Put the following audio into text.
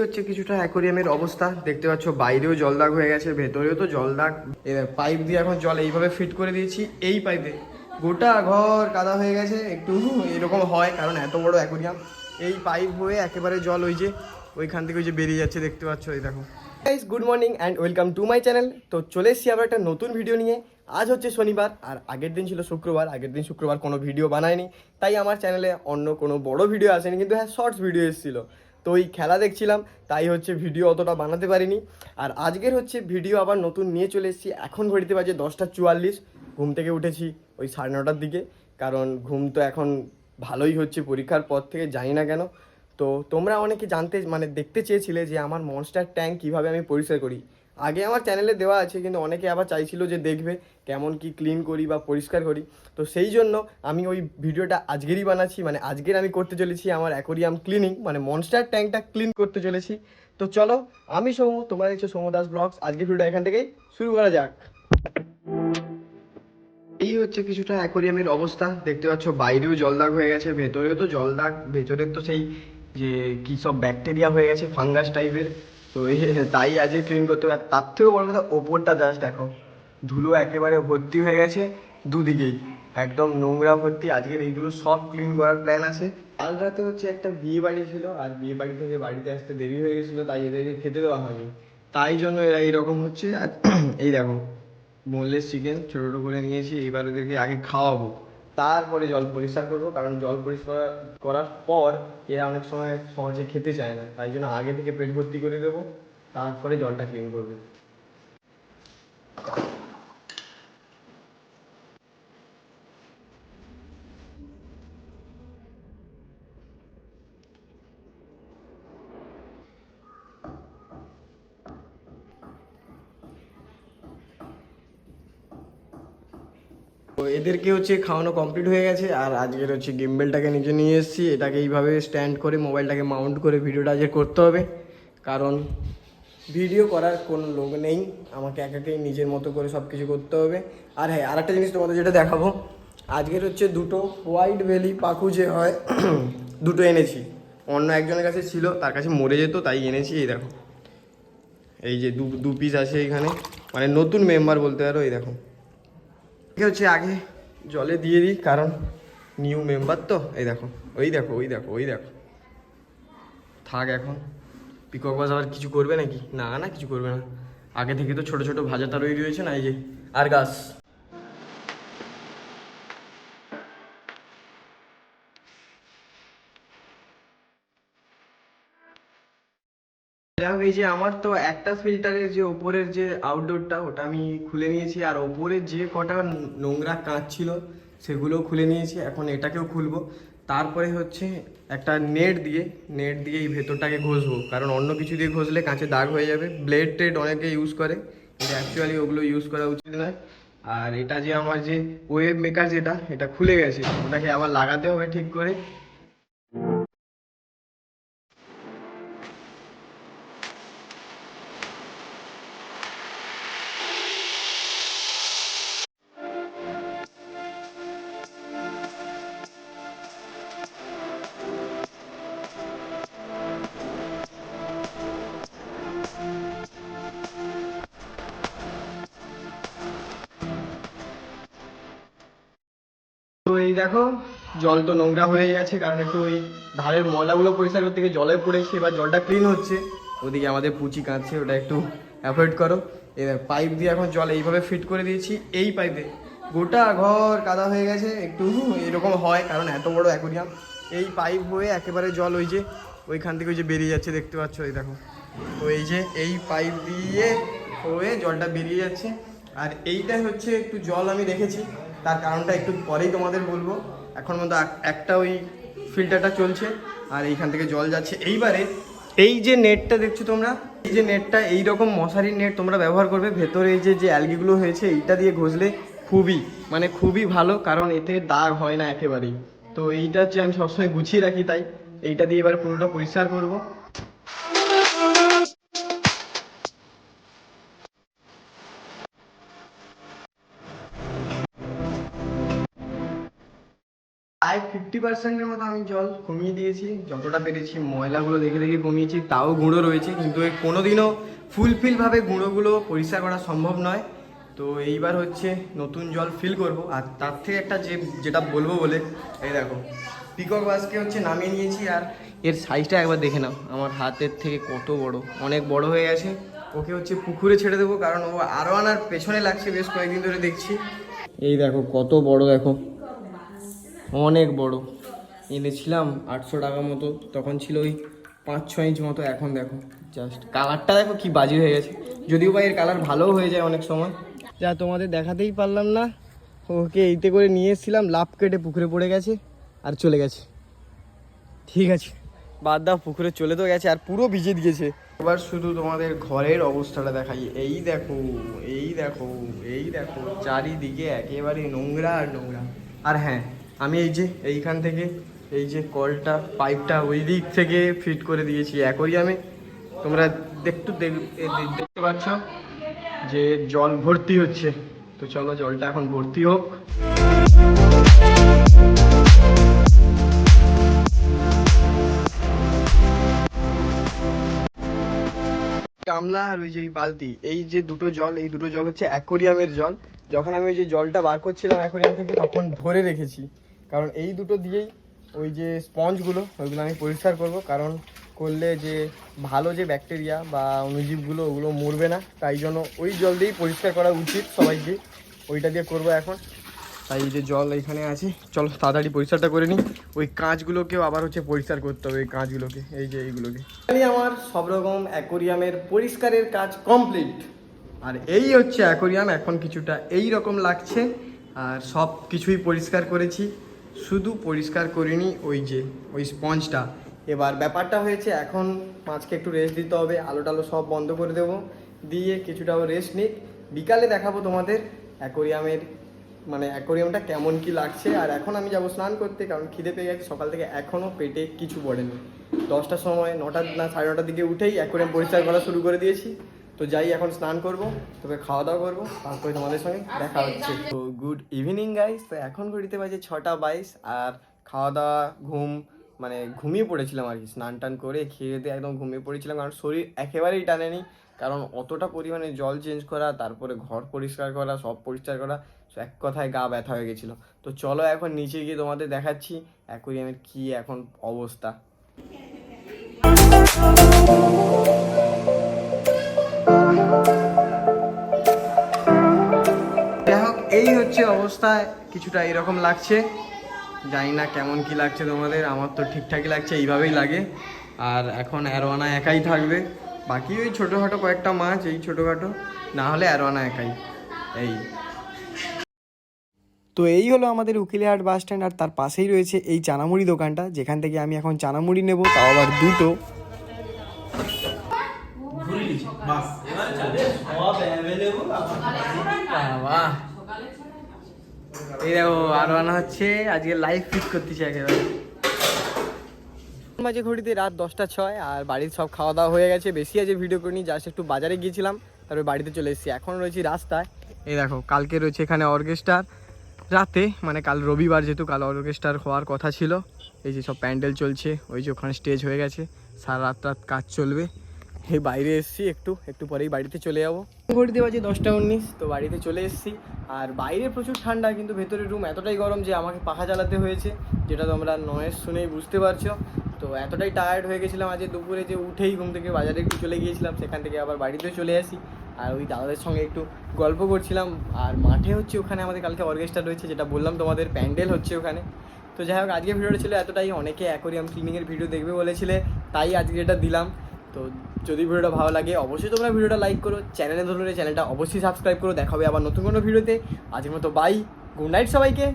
হচ্ছে কিছুটা অ্যাকোরিয়ামের অবস্থা দেখতে পাচ্ছ, বাইরেও জল দাগ হয়ে গেছে, ভেতরেও তো জল দাগ। পাইপ দিয়ে এখন জল এইভাবে ফিট করে দিয়েছি, এই পাইপে গোটা ঘর কাদা হয়ে গেছে। একটু এরকম হয় কারণ এত বড় অ্যাকোরিয়াম। এই পাইপ হয়ে একেবারে জল ওই যে ওইখান থেকে ওই যে বেরিয়ে যাচ্ছে, দেখতে পাচ্ছ। এই দেখো guys, good morning and welcome to my channel. তো চলে এসেছি আবার একটা নতুন ভিডিও নিয়ে। আজ হচ্ছে শনিবার আর আগের দিন ছিল শুক্রবার। আগের দিন শুক্রবার কোনো ভিডিও বানায়নি, তাই আমার চ্যানেলে অন্য কোনো বড় ভিডিও আসেনি, কিন্তু হ্যাঁ শর্টস ভিডিও এসেছিলো। তো ওই খেলা দেখছিলাম, তাই হচ্ছে ভিডিও অতটা বানাতে পারিনি। আর আজকের হচ্ছে ভিডিও আবার নতুন নিয়ে চলে এসেছি। এখন ঘড়িতে বাজে 10:44। ঘুম থেকে উঠেছি ওই 9:30টার দিকে, কারণ ঘুম তো এখন ভালোই হচ্ছে পরীক্ষার পর থেকে, জানি না কেন। তো তোমরা অনেকে জানতে দেখতে চেয়েছিলে যে আমার মনস্টার ট্যাঙ্ক কীভাবে আমি পরিষ্কার করি। আগে আমার চ্যানেলে দেওয়া আছে, কিন্তু অনেকে আবার চাইছিল যে দেখবে কেমন কি ক্লিন করি বা পরিষ্কার করি। তো সেই জন্য আমি ওই ভিডিওটা আজকেরই বানাচ্ছি, মানে আজকের আমি করতে চলেছি আমার অ্যাকোরিয়াম ক্লিনিং, মানে মনস্টার ট্যাঙ্কটা ক্লিন করতে চলেছি। তো চলো, আমি সৌম্য, তোমরা দেখছো সৌম্য দাস ব্লগস। আজকের ভিডিওটা এখান থেকেই শুরু করা যাক। এই হচ্ছে কিছুটা অ্যাকোরিয়ামের অবস্থা দেখতে পাচ্ছ, বাইরেও জল দাগ হয়ে গেছে, ভেতরেও তো জল দাগ। ভেতরে তো সেই যে কি সব ব্যাকটেরিয়া হয়ে গেছে, ফাঙ্গাস টাইপের। তো তাই আজকে ক্লিন করতে হবে। আর তার থেকেও বড় কথা, ওপরটা জাস্ট দেখো, ধুলো একেবারে ভর্তি হয়ে গেছে দুদিকেই, একদম নোংরা ভর্তি। আজকের এইগুলো সব ক্লিন করার প্ল্যান আছে। কাল রাতে হচ্ছে একটা বিয়ে বাড়ি ছিল, আর বিয়ে বাড়ি থেকে বাড়িতে আসতে দেরি হয়ে গেছিলো, তাই এদেরকে খেতে দেওয়া হয়নি। তাই জন্য এরা এইরকম হচ্ছে। আর এই দেখো, বোনলেস চিকেন ছোটো ছোটো করে নিয়েছি। এইবার ওদেরকে আগে খাওয়াবো, তারপরে জল পরিষ্কার করবো। কারণ জল পরিষ্কার করার পর এরা অনেক সময় সহজে খেতে চায় না, তাই জন্য আগে থেকে পেট ভর্তি করে দেবো, তারপরে জলটা ক্লিন করবে। তো এদেরকে হচ্ছে খাওয়ানো কমপ্লিট হয়ে গেছে। আর আজকের হচ্ছে গিম্বেলটাকে নিচে নিয়ে এসেছি, এটাকে এইভাবে স্ট্যান্ড করে মোবাইলটাকে মাউন্ট করে ভিডিওটা আজকে করতে হবে, কারণ ভিডিও করার কোনো লোক নেই, আমাকে একাকেই নিজের মতো করে সব কিছু করতে হবে। আর হ্যাঁ, আর একটা জিনিস তোমাদের যেটা দেখাবো, আজকের হচ্ছে দুটো হোয়াইট বেলি পাখু যে হয় দুটো এনেছি। অন্য একজনের কাছে ছিল, তার কাছে মরে যেত, তাই এনেছি। এই দেখো, এই যে দু পিস আছে এখানে, মানে নতুন মেম্বার বলতে পারো। এই দেখো, হচ্ছে আগে জলে দিয়ে দিই, কারণ নিউ মেম্বার তো। এই দেখো, ওই দেখো, ওই দেখো, ওই দেখো, থাক এখন। পিকক বাস আবার কিছু করবে নাকি? না না, কিছু করবে না। আগে থেকে তো ছোট ছোট ভাজাটা তৈরি হয়েছে না, এই যে। আর গাছ এই যে আমার তো একটা ফিল্টারের যে ওপরের যে আউটডোরটা, ওটা আমি খুলে নিয়েছি। আর ওপরের যে কটা নোংরা কাঁচ ছিল সেগুলোও খুলে নিয়েছি, এখন এটাকেও খুলবো। তারপরে হচ্ছে একটা নেট দিয়ে এই ভেতরটাকে ঘষবো, কারণ অন্য কিছু দিয়ে ঘষলে কাঁচে দাগ হয়ে যাবে। ব্লেড টেড অনেকে ইউজ করে, কিন্তু অ্যাকচুয়ালি ওগুলো ইউজ করা উচিত নয়। আর এটা যে আমার যে ওয়েব মেকার, যেটা এটা খুলে গেছে, ওটাকে আবার লাগাতে হবে ঠিক করে। তো এই দেখো, জল তো নোংরা হয়ে গেছে, কারণ একটু ওই ধারের ময়লাগুলো পরিষ্কার করতে গিয়ে জলে পড়েছে। এবার জলটা ক্লিন হচ্ছে, ওদিকে আমাদের পুচি কাঁদছে, ওটা একটু অ্যাভয়েড করো। এবার পাইপ দিয়ে এখন জল এইভাবে ফিট করে দিয়েছি, এই পাইপে গোটা ঘর কাদা হয়ে গেছে। একটু এরকম হয় কারণ এত বড় অ্যাকোরিয়াম। এই পাইপ হয়ে একেবারে জল ওই যে ওইখান থেকে ওই যে বেরিয়ে যাচ্ছে, দেখতে পাচ্ছ। এই দেখো, তো এই যে এই পাইপ দিয়ে হয়ে জলটা বেরিয়ে যাচ্ছে। আর এইটাই হচ্ছে একটু জল আমি রেখেছি, তার কারণটা একটু পরেই তোমাদের বলবো। এখন মতো একটা ওই ফিল্টারটা চলছে, আর এইখান থেকে জল যাচ্ছে। এইবারে এই যে নেটটা দেখছো তোমরা, এই যে নেটটা, এইরকম মশারির নেট তোমরা ব্যবহার করবে। ভেতরে এই যে অ্যালগিগুলো হয়েছে, এইটা দিয়ে ঘষলে খুবই, মানে খুবই ভালো, কারণ এতে দাগ হয় না একেবারেই। তো এইটা হচ্ছে আমি সবসময় গুছিয়ে রাখি, তাই এইটা দিয়ে এবার পুরোটা পরিষ্কার করবো। প্রায় 50%-এর মতো আমি জল কমিয়ে দিয়েছি, যতটা পেরেছি। ময়লাগুলো দেখে দেখে কমিয়েছি, তাও গুঁড়ো রয়েছে, কিন্তু এই কোনোদিনও ফুলফিলভাবে গুঁড়োগুলো পরিষ্কার করা সম্ভব নয়। তো এইবার হচ্ছে নতুন জল ফিল করব। আর তার থেকে একটা যেটা বলবো বলে, এই দেখো পিকক বাসকে হচ্ছে নামিয়ে নিয়েছি। আর এর সাইজটা একবার দেখে নাও, আমার হাতের থেকে কত বড়, অনেক বড় হয়ে গেছে। ওকে হচ্ছে পুকুরে ছেড়ে দেবো, কারণ ও আরও আনার পেছনে লাগছে, বেশ কয়েকদিন ধরে দেখছি। এই দেখো কত বড়, দেখো অনেক বড়। এনেছিলাম 800 টাকা মতো, তখন ছিল ওই 5-6 ইঞ্চ মতো। এখন দেখো জাস্ট কালারটা দেখো কি বাজে হয়ে গেছে। যদিও বা এর কালার ভালোও হয়ে যায় অনেক সময়, যা তোমাদের দেখাতেই পারলাম না। ওকে এইতে করে নিয়ে এসেছিলাম, লাফ কেটে পুকুরে পড়ে গেছে আর চলে গেছে। ঠিক আছে বাদ দাও, পুকুরে চলে তো গেছে আর পুরো ভিজে দিয়েছে। এবার শুধু তোমাদের ঘরের অবস্থাটা দেখাই। এই দেখো, এই দেখো, এই দেখো, চারিদিকে একেবারে নোংরা আর নোংরা। আর হ্যাঁ, আমি এই যে এইখান থেকে এই যে কলটা, পাইপটা ওই দিক থেকে ফিট করে দিয়েছি অ্যাকোরিয়ামে। তোমরা দেখতে পাচ্ছ যে জল ভর্তি হচ্ছে। তো চলো জলটা এখন ভর্তি হোক। গামলা আর ওই যে বালতি, এই যে দুটো জল, এই দুটো জল হচ্ছে অ্যাকোরিয়ামের জল। যখন আমি ওই যে জলটা বার করছিলাম অ্যাকোরিয়াম থেকে, তখন ধরে রেখেছি, কারণ এই দুটো দিয়েই ওই যে স্পঞ্জগুলো ওইগুলো আমি পরিষ্কার করব। কারণ করলে যে ভালো যে ব্যাকটেরিয়া বা অণুজীবগুলো ওগুলো মরবে না, তাই জন্য ওই জল দিয়েই পরিষ্কার করা উচিত সবাইকে। ওইটা দিয়ে করবো এখন। তাই এই যে জল এখানে আছে, চলো তাড়াতাড়ি পরিষ্কারটা করে নিই। ওই কাঁচগুলোকেও আবার হচ্ছে পরিষ্কার করতে হবে, এই কাঁচগুলোকে, এই যে এইগুলোকে। আমার সব রকম অ্যাকোরিয়ামের পরিষ্কারের কাজ কমপ্লিট। আর এই হচ্ছে অ্যাকোরিয়াম, এখন কিছুটা এই রকম লাগছে। আর সব কিছুই পরিষ্কার করেছি, শুধু পরিষ্কার করিনি ওই স্পঞ্জটা। এবার ব্যাপারটা হয়েছে, এখন মাছকে একটু রেস্ট দিতে হবে। আলো টালো সব বন্ধ করে দেবো, দিয়ে কিছুটা রেস্ট নিক। বিকালে দেখাবো তোমাদের অ্যাকোরিয়ামটা কেমন কি লাগছে। আর এখন আমি যাবো স্নান করতে, কারণ খিদে পেয়ে গেছে সকাল থেকে, এখনও পেটে কিছু পড়েনি। 10টার সময়, 9টা না 9:30 দিকে উঠেই অ্যাকোরিয়াম পরিষ্কার করা শুরু করে দিয়েছি। তো যাই এখন স্নান করব, তবে খাওয়া দাওয়া করবো, তারপরে তোমাদের সঙ্গে দেখা হচ্ছে। তো গুড ইভিনিং গাইস। তো এখন ঘড়িতে বাজে 6টা 22। আর খাওয়া দাওয়া ঘুমিয়ে পড়েছিলাম আর কি। স্নান টান করে খেয়ে দিয়ে একদম ঘুমিয়ে পড়েছিলাম, কারণ শরীর একেবারেই টানেনি। কারণ অতটা পরিমাণে জল চেঞ্জ করা, তারপরে ঘর পরিষ্কার করা, সব পরিষ্কার করা, এক কথায় গা ব্যথা হয়ে গেছিলো। তো চলো এখন নিচে গিয়ে তোমাদের দেখাচ্ছি অ্যাকোরিয়ামের কি এখন অবস্থা। যাই হোক, এই হচ্ছে অবস্থায়, কিছুটা এরকম লাগছে। জানি না কেমন কি লাগছে তোমাদের, আমার তো ঠিকঠাকই লাগছে, এইভাবেই লাগে। আর এখন অ্যারোয়ানা একাই থাকবে, বাকি ওই ছোটোখাটো কয়েকটা মাছ, এই ছোটোখাটো, না হলে অ্যারোয়ানা একাই। এই তো এই হলো আমাদের উকিলহাট বাস স্ট্যান্ড। আর তার পাশেই রয়েছে এই চানামুড়ি দোকানটা, যেখান থেকে আমি এখন চানামুড়ি নেব, তাও আবার দুটো। এই দেখো আরো আনা হচ্ছে, আজকে লাইভ ফিট করতেছে একেবারে। মাঝে ঘড়িতে রাত 10টা 06, আর বাড়ির সব খাওয়া দাওয়া হয়ে গেছে। বেশি আজকে ভিডিও করিনি, জাস্ট একটু বাজারে গিয়েছিলাম, তারপরে বাড়িতে চলে এসেছি। এখন রয়েছি রাস্তায়। এই দেখো কালকে রয়েছে এখানে অর্কেস্ট্রার রাতে, কাল রবিবার যেহেতু, কাল অর্কেস্ট্রার হওয়ার কথা ছিল। এই যে সব প্যান্ডেল চলছে, ওই যে ওখানে স্টেজ হয়ে গেছে, সারা রাত কাজ চলবে। এই বাইরে এসেছি, একটু পরেই বাড়িতে চলে যাবো। ঘড়িতে বাজে 10টা 19, তো বাড়িতে চলে এসেছি। আর বাইরে প্রচুর ঠান্ডা, কিন্তু ভেতরের রুম এতটাই গরম যে আমাকে পাখা চালাতে হয়েছে, যেটা তোমরা নয়েজ শুনেই বুঝতে পারছো। তো এতটাই টায়ার্ড হয়ে গেছিলাম আজকে দুপুরে, যে উঠেই ঘুম থেকে বাজারে একটু চলে গিয়েছিলাম, সেখান থেকে আবার বাড়িতে চলে আসি। আর ওই দাদাদের সঙ্গে একটু গল্প করছিলাম। আর মাঠে হচ্ছে ওখানে আমাদের কালকে অর্কেস্ট্রা রয়েছে, যেটা বললাম তোমাদের, প্যান্ডেল হচ্ছে ওখানে। তো যাই হোক, আজকে ভিডিওটা ছিল এতটাই। অনেকে অ্যাকোরিয়াম ক্লিনিংয়ের ভিডিও দেখবে বলেছিলে, তাই আজকে এটা দিলাম। তো যদি ভিডিওটা ভালো লাগে অবশ্যই তোমরা ভিডিওটা লাইক করো, চ্যানেলে ধরলে চ্যানেলটা অবশ্যই সাবস্ক্রাইব করো। দেখা হবে আবার নতুন কোনো ভিডিওতে। আজকের মতো বাই, গুড নাইট সবাইকে।